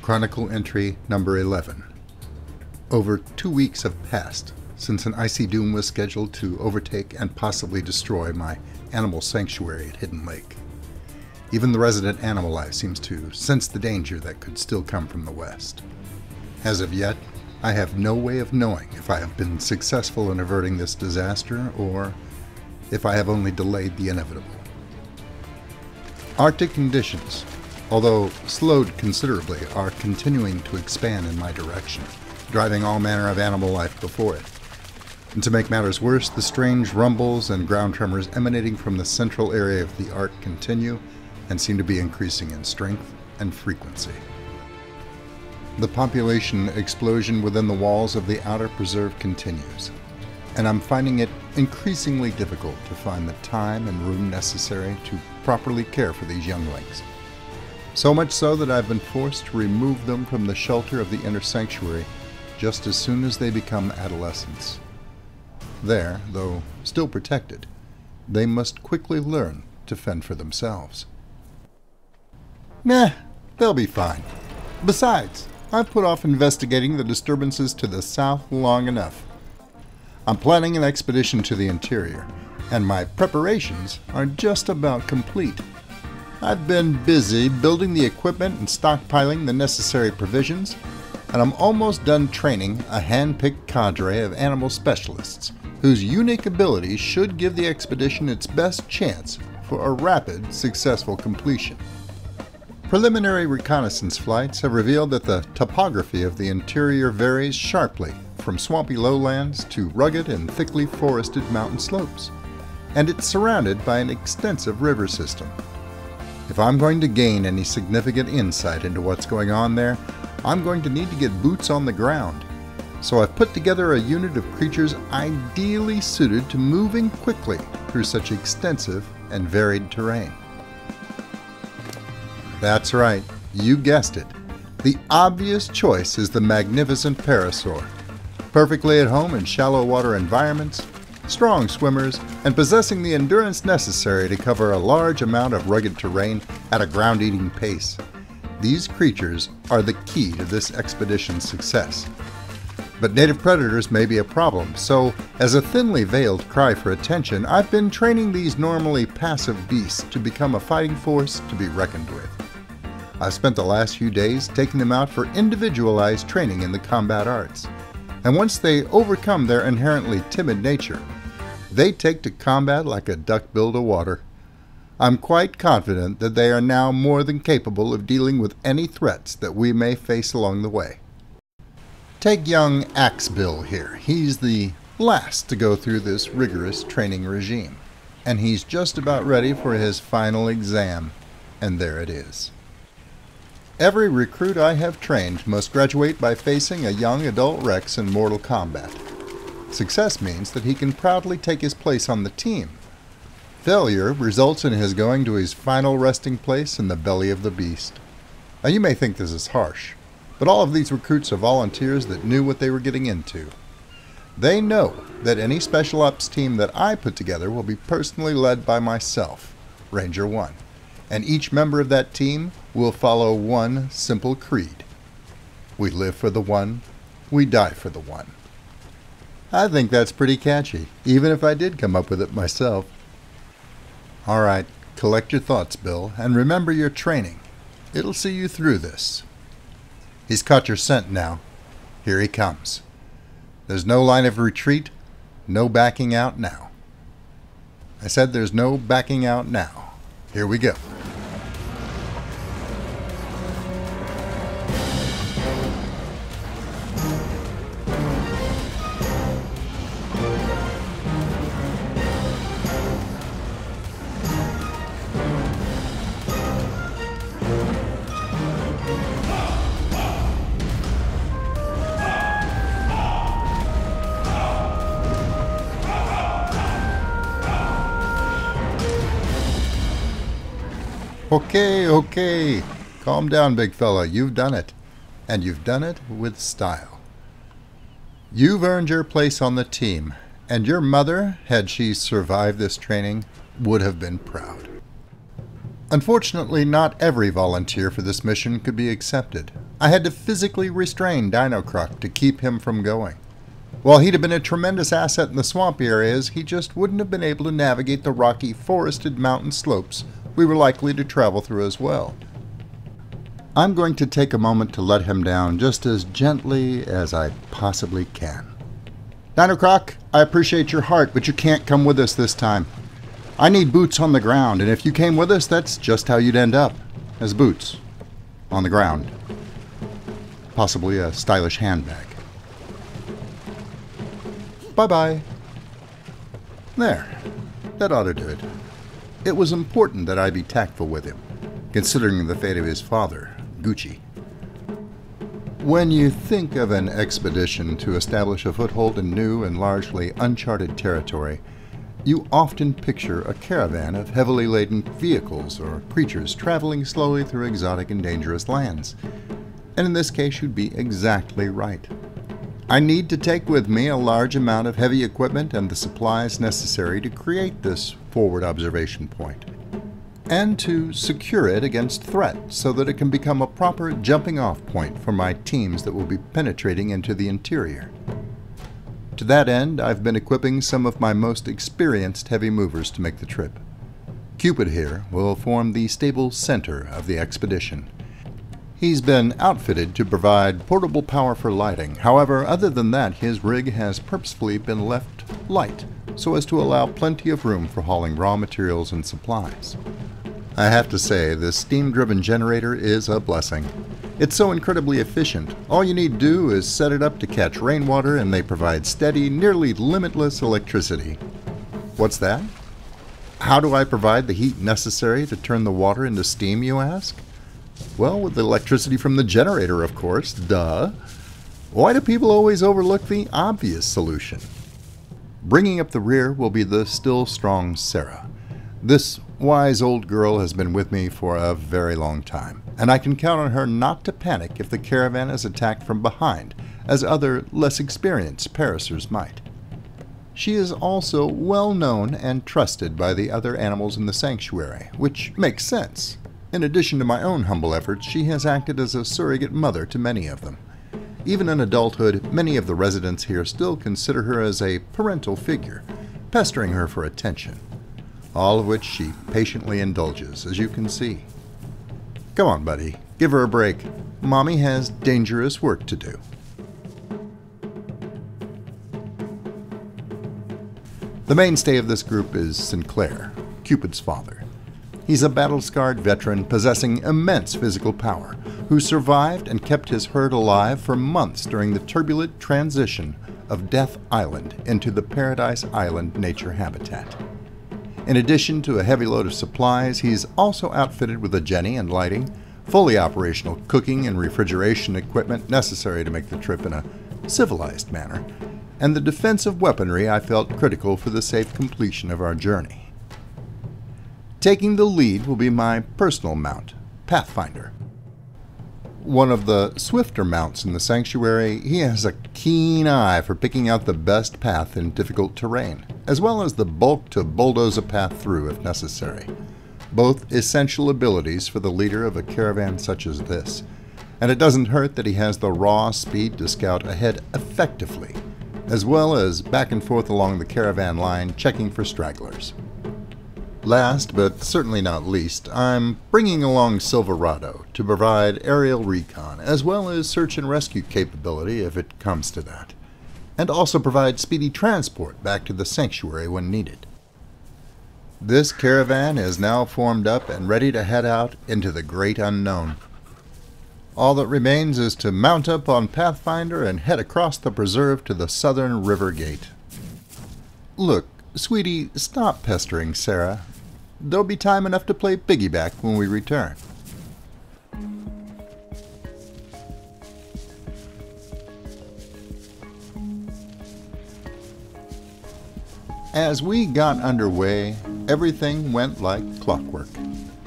Chronicle entry number 11. Over 2 weeks have passed since an icy doom was scheduled to overtake and possibly destroy my animal sanctuary at Hidden Lake. Even the resident animal life seems to sense the danger that could still come from the west. As of yet, I have no way of knowing if I have been successful in averting this disaster or if I have only delayed the inevitable. Arctic conditions, although slowed considerably, are continuing to expand in my direction, driving all manner of animal life before it. And to make matters worse, the strange rumbles and ground tremors emanating from the central area of the ARK continue and seem to be increasing in strength and frequency. The population explosion within the walls of the outer preserve continues, and I'm finding it increasingly difficult to find the time and room necessary to properly care for these younglings. So much so that I've been forced to remove them from the shelter of the inner sanctuary just as soon as they become adolescents. There, though still protected, they must quickly learn to fend for themselves. Nah, they'll be fine. Besides, I've put off investigating the disturbances to the south long enough. I'm planning an expedition to the interior, and my preparations are just about complete. I've been busy building the equipment and stockpiling the necessary provisions, and I'm almost done training a hand-picked cadre of animal specialists whose unique abilities should give the expedition its best chance for a rapid, successful completion. Preliminary reconnaissance flights have revealed that the topography of the interior varies sharply from swampy lowlands to rugged and thickly forested mountain slopes, and it's surrounded by an extensive river system. If I'm going to gain any significant insight into what's going on there, I'm going to need to get boots on the ground. So I've put together a unit of creatures ideally suited to moving quickly through such extensive and varied terrain. That's right, you guessed it. The obvious choice is the magnificent Parasaur. Perfectly at home in shallow water environments, strong swimmers, and possessing the endurance necessary to cover a large amount of rugged terrain at a ground-eating pace. These creatures are the key to this expedition's success. But native predators may be a problem, so as a thinly veiled cry for attention, I've been training these normally passive beasts to become a fighting force to be reckoned with. I've spent the last few days taking them out for individualized training in the combat arts, and once they overcome their inherently timid nature, they take to combat like a duck bill to water. I'm quite confident that they are now more than capable of dealing with any threats that we may face along the way. Take young Axebill here. He's the last to go through this rigorous training regime, and he's just about ready for his final exam, and there it is. Every recruit I have trained must graduate by facing a young adult Rex in mortal combat. Success means that he can proudly take his place on the team. Failure results in his going to his final resting place in the belly of the beast. Now you may think this is harsh, but all of these recruits are volunteers that knew what they were getting into. They know that any special ops team that I put together will be personally led by myself, Ranger 1, and each member of that team will follow one simple creed. We live for the one, we die for the one. I think that's pretty catchy, even if I did come up with it myself. Alright, collect your thoughts, Bill, and remember your training. It'll see you through this. He's caught your scent now. Here he comes. There's no line of retreat, no backing out now. I said there's no backing out now. Here we go. Okay. Calm down, big fella. You've done it. And you've done it with style. You've earned your place on the team, and your mother, had she survived this training, would have been proud. Unfortunately, not every volunteer for this mission could be accepted, I had to physically restrain Dino Croc to keep him from going. While he'd have been a tremendous asset in the swampy areas, he just wouldn't have been able to navigate the rocky, forested mountain slopes we were likely to travel through as well. I'm going to take a moment to let him down just as gently as I possibly can. Dino Croc, I appreciate your heart, but you can't come with us this time. I need boots on the ground, and if you came with us, that's just how you'd end up, as boots on the ground. Possibly a stylish handbag. Bye-bye. There. That ought to do it. It was important that I be tactful with him, considering the fate of his father, Gucci. When you think of an expedition to establish a foothold in new and largely uncharted territory, you often picture a caravan of heavily laden vehicles or creatures traveling slowly through exotic and dangerous lands. And in this case, you'd be exactly right. I need to take with me a large amount of heavy equipment and the supplies necessary to create this forward observation point, and to secure it against threat so that it can become a proper jumping-off point for my teams that will be penetrating into the interior. To that end, I've been equipping some of my most experienced heavy movers to make the trip. Cupid here will form the stable center of the expedition. He's been outfitted to provide portable power for lighting. However, other than that, his rig has purposefully been left light so as to allow plenty of room for hauling raw materials and supplies. I have to say, this steam-driven generator is a blessing. It's so incredibly efficient. All you need to do is set it up to catch rainwater, and they provide steady, nearly limitless electricity. What's that? How do I provide the heat necessary to turn the water into steam, you ask? Well, with the electricity from the generator, of course. Duh. Why do people always overlook the obvious solution? Bringing up the rear will be the still strong Sarah. This wise old girl has been with me for a very long time, and I can count on her not to panic if the caravan is attacked from behind, as other, less experienced Parasaurs might. She is also well known and trusted by the other animals in the sanctuary, which makes sense. In addition to my own humble efforts, she has acted as a surrogate mother to many of them. Even in adulthood, many of the residents here still consider her as a parental figure, pestering her for attention. All of which she patiently indulges, as you can see. Come on, buddy. Give her a break. Mommy has dangerous work to do. The mainstay of this group is Sinclair, Cupid's father. He's a battle-scarred veteran possessing immense physical power, who survived and kept his herd alive for months during the turbulent transition of Death Island into the Paradise Island nature habitat. In addition to a heavy load of supplies, he's also outfitted with a Jenny and lighting, fully operational cooking and refrigeration equipment necessary to make the trip in a civilized manner, and the defensive weaponry I felt critical for the safe completion of our journey. Taking the lead will be my personal mount, Pathfinder. One of the swifter mounts in the sanctuary, he has a keen eye for picking out the best path in difficult terrain, as well as the bulk to bulldoze a path through if necessary. Both essential abilities for the leader of a caravan such as this, and it doesn't hurt that he has the raw speed to scout ahead effectively, as well as back and forth along the caravan line checking for stragglers. Last, but certainly not least, I'm bringing along Silverado to provide aerial recon, as well as search and rescue capability if it comes to that, and also provide speedy transport back to the sanctuary when needed. This caravan is now formed up and ready to head out into the great unknown. All that remains is to mount up on Pathfinder and head across the preserve to the southern river gate. Look, sweetie, stop pestering Sarah. There'll be time enough to play piggyback when we return. As we got underway, everything went like clockwork,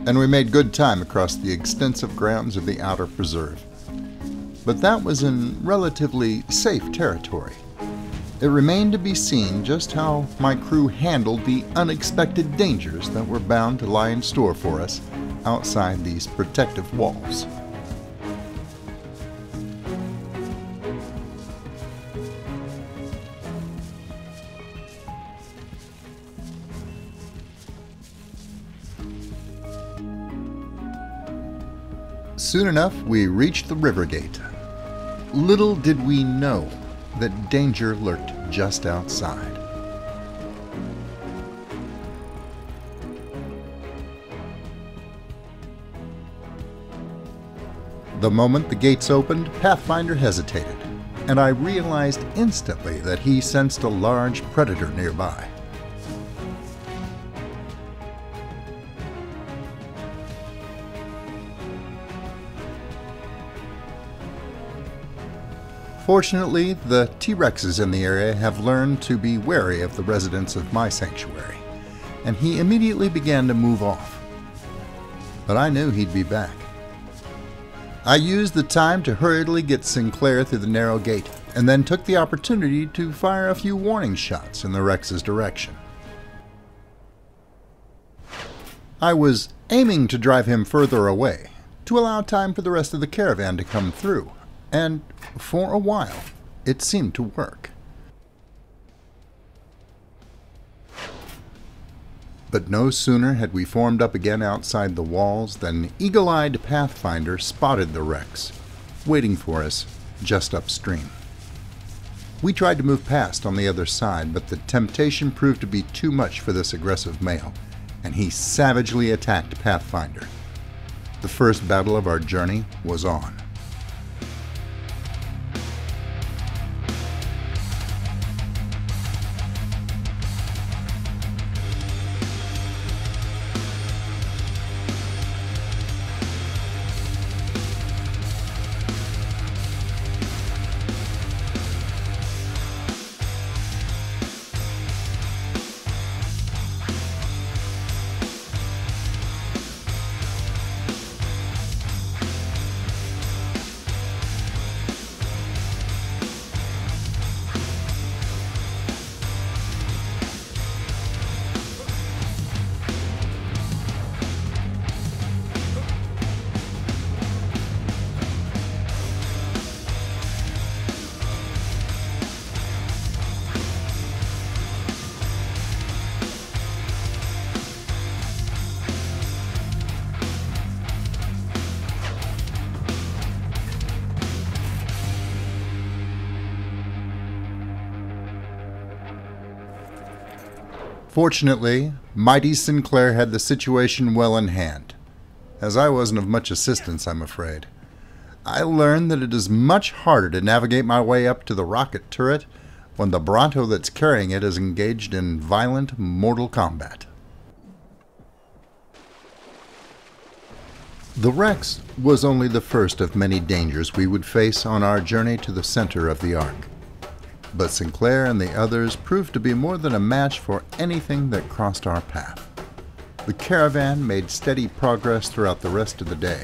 and we made good time across the extensive grounds of the outer preserve. But that was in relatively safe territory. It remained to be seen just how my crew handled the unexpected dangers that were bound to lie in store for us outside these protective walls. Soon enough, we reached the river gate. Little did we know that danger lurked just outside. The moment the gates opened, Pathfinder hesitated, and I realized instantly that he sensed a large predator nearby. Fortunately, the T-Rexes in the area have learned to be wary of the residents of my sanctuary, and he immediately began to move off. But I knew he'd be back. I used the time to hurriedly get Sinclair through the narrow gate, and then took the opportunity to fire a few warning shots in the Rex's direction. I was aiming to drive him further away, to allow time for the rest of the caravan to come through, and for a while, it seemed to work. But no sooner had we formed up again outside the walls than eagle-eyed Pathfinder spotted the Rex, waiting for us just upstream. We tried to move past on the other side, but the temptation proved to be too much for this aggressive male, and he savagely attacked Pathfinder. The first battle of our journey was on. Fortunately, mighty Sinclair had the situation well in hand, as I wasn't of much assistance, I'm afraid. I learned that it is much harder to navigate my way up to the rocket turret when the Bronto that's carrying it is engaged in violent mortal combat. The Rex was only the first of many dangers we would face on our journey to the center of the ARK. But Sinclair and the others proved to be more than a match for anything that crossed our path. The caravan made steady progress throughout the rest of the day,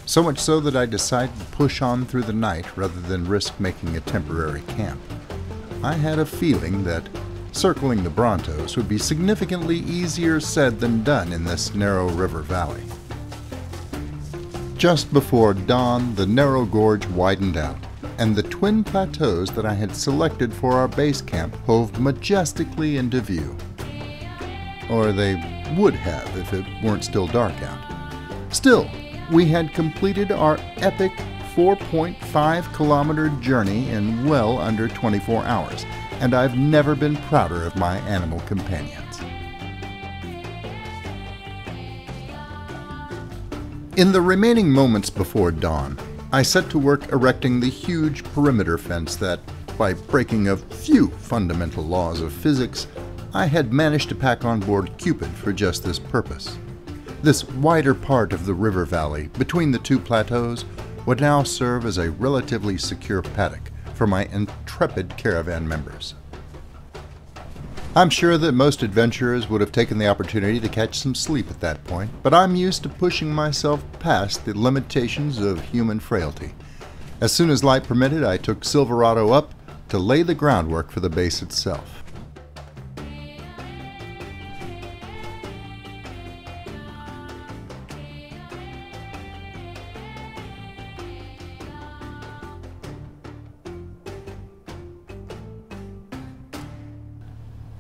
so much so that I decided to push on through the night rather than risk making a temporary camp. I had a feeling that circling the Brontos would be significantly easier said than done in this narrow river valley. Just before dawn, the narrow gorge widened out, and the twin plateaus that I had selected for our base camp hove majestically into view. Or they would have if it weren't still dark out. Still, we had completed our epic 4.5-kilometer journey in well under 24 hours, and I've never been prouder of my animal companions. In the remaining moments before dawn, I set to work erecting the huge perimeter fence that, by breaking a few fundamental laws of physics, I had managed to pack on board Cupid for just this purpose. This wider part of the river valley between the two plateaus would now serve as a relatively secure paddock for my intrepid caravan members. I'm sure that most adventurers would have taken the opportunity to catch some sleep at that point, but I'm used to pushing myself past the limitations of human frailty. As soon as light permitted, I took Silverado up to lay the groundwork for the base itself.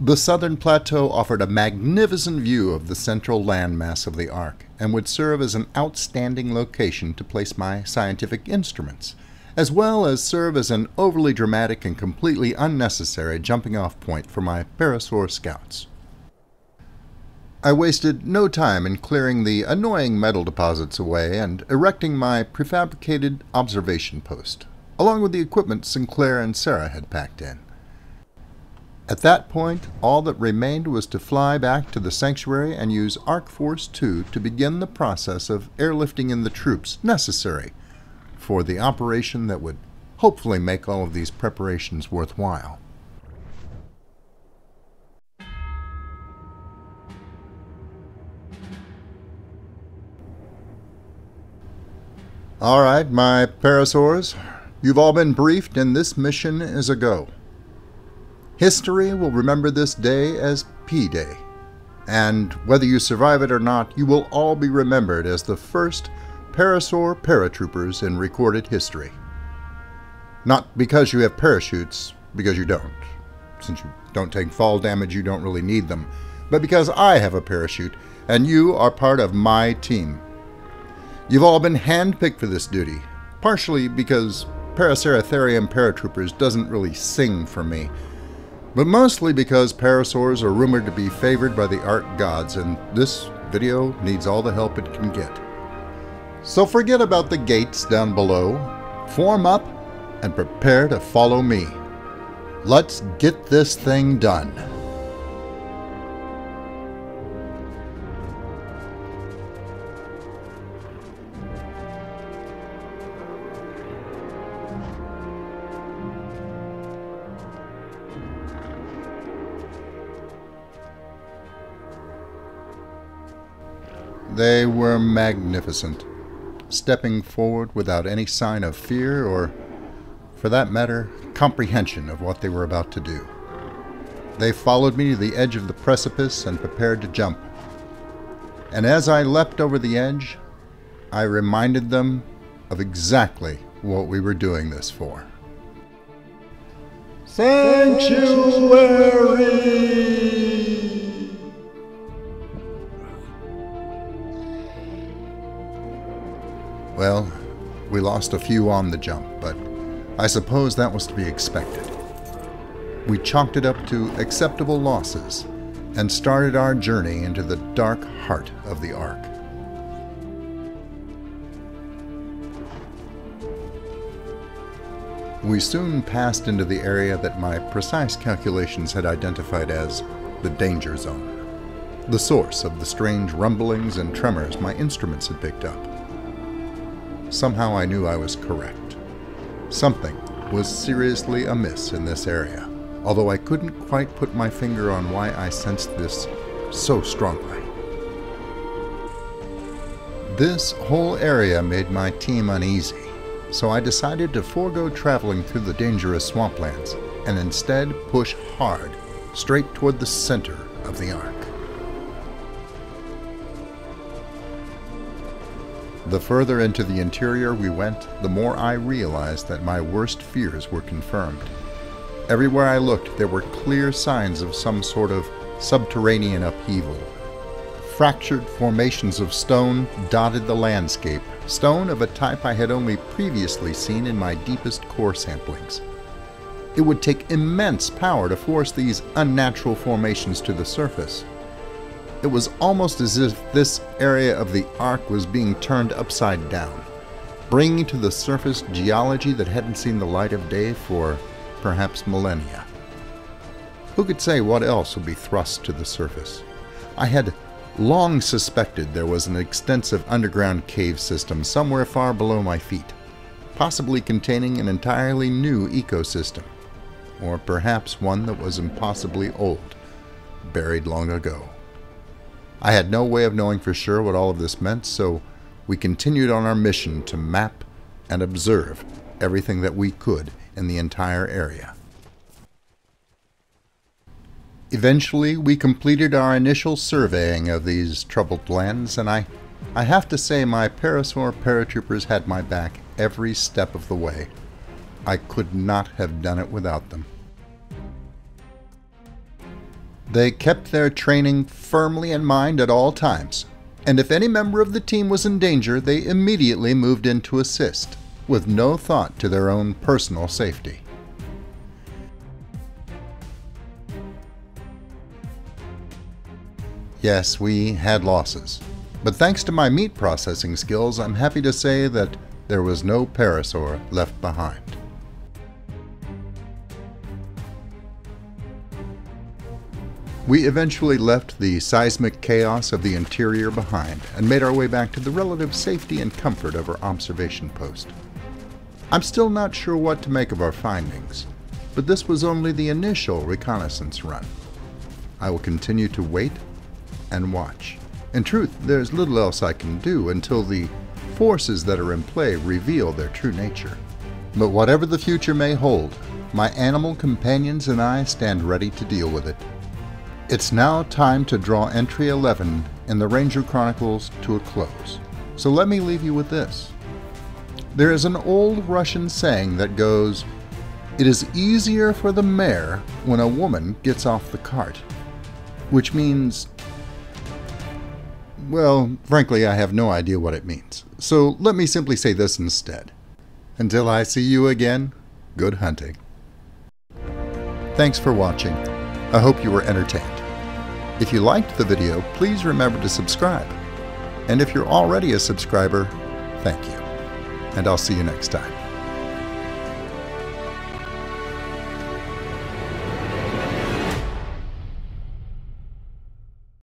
The southern plateau offered a magnificent view of the central landmass of the ARK and would serve as an outstanding location to place my scientific instruments, as well as serve as an overly dramatic and completely unnecessary jumping-off point for my Parasaur scouts. I wasted no time in clearing the annoying metal deposits away and erecting my prefabricated observation post, along with the equipment Sinclair and Sarah had packed in. At that point, all that remained was to fly back to the sanctuary and use ARK Force 2 to begin the process of airlifting in the troops necessary for the operation that would hopefully make all of these preparations worthwhile. Alright, my Parasaurs, you've all been briefed and this mission is a go. History will remember this day as P-Day, and whether you survive it or not, you will all be remembered as the first Parasaur Paratroopers in recorded history. Not because you have parachutes, because you don't. Since you don't take fall damage, you don't really need them, but because I have a parachute, and you are part of my team. You've all been handpicked for this duty, partially because Parasaur Paratroopers doesn't really sing for me, but mostly because Parasaurs are rumored to be favored by the ARK gods, and this video needs all the help it can get. So forget about the gates down below, form up, and prepare to follow me. Let's get this thing done. They were magnificent, stepping forward without any sign of fear or, for that matter, comprehension of what they were about to do. They followed me to the edge of the precipice and prepared to jump. And as I leapt over the edge, I reminded them of exactly what we were doing this for. Sanctuary! Well, we lost a few on the jump, but I suppose that was to be expected. We chalked it up to acceptable losses and started our journey into the dark heart of the ARK. We soon passed into the area that my precise calculations had identified as the danger zone, the source of the strange rumblings and tremors my instruments had picked up. Somehow I knew I was correct. Something was seriously amiss in this area, although I couldn't quite put my finger on why I sensed this so strongly. This whole area made my team uneasy, so I decided to forego traveling through the dangerous swamplands and instead push hard, straight toward the center of the ARK. The further into the interior we went, the more I realized that my worst fears were confirmed. Everywhere I looked, there were clear signs of some sort of subterranean upheaval. Fractured formations of stone dotted the landscape, stone of a type I had only previously seen in my deepest core samplings. It would take immense power to force these unnatural formations to the surface. It was almost as if this area of the ARK was being turned upside down, bringing to the surface geology that hadn't seen the light of day for perhaps millennia. Who could say what else would be thrust to the surface? I had long suspected there was an extensive underground cave system somewhere far below my feet, possibly containing an entirely new ecosystem, or perhaps one that was impossibly old, buried long ago. I had no way of knowing for sure what all of this meant, so we continued on our mission to map and observe everything that we could in the entire area. Eventually, we completed our initial surveying of these troubled lands, and I have to say my Parasaur Paratroopers had my back every step of the way. I could not have done it without them. They kept their training firmly in mind at all times, and if any member of the team was in danger, they immediately moved in to assist, with no thought to their own personal safety. Yes, we had losses, but thanks to my meat processing skills, I'm happy to say that there was no Parasaur left behind. We eventually left the seismic chaos of the interior behind and made our way back to the relative safety and comfort of our observation post. I'm still not sure what to make of our findings, but this was only the initial reconnaissance run. I will continue to wait and watch. In truth, there's little else I can do until the forces that are in play reveal their true nature. But whatever the future may hold, my animal companions and I stand ready to deal with it. It's now time to draw entry 11 in the Ranger Chronicles to a close. So let me leave you with this. There is an old Russian saying that goes, "It is easier for the mare when a woman gets off the cart," which means, well, frankly, I have no idea what it means. So let me simply say this instead. Until I see you again, good hunting. Thanks for watching. I hope you were entertained. If you liked the video, please remember to subscribe. And if you're already a subscriber, thank you. And I'll see you next time.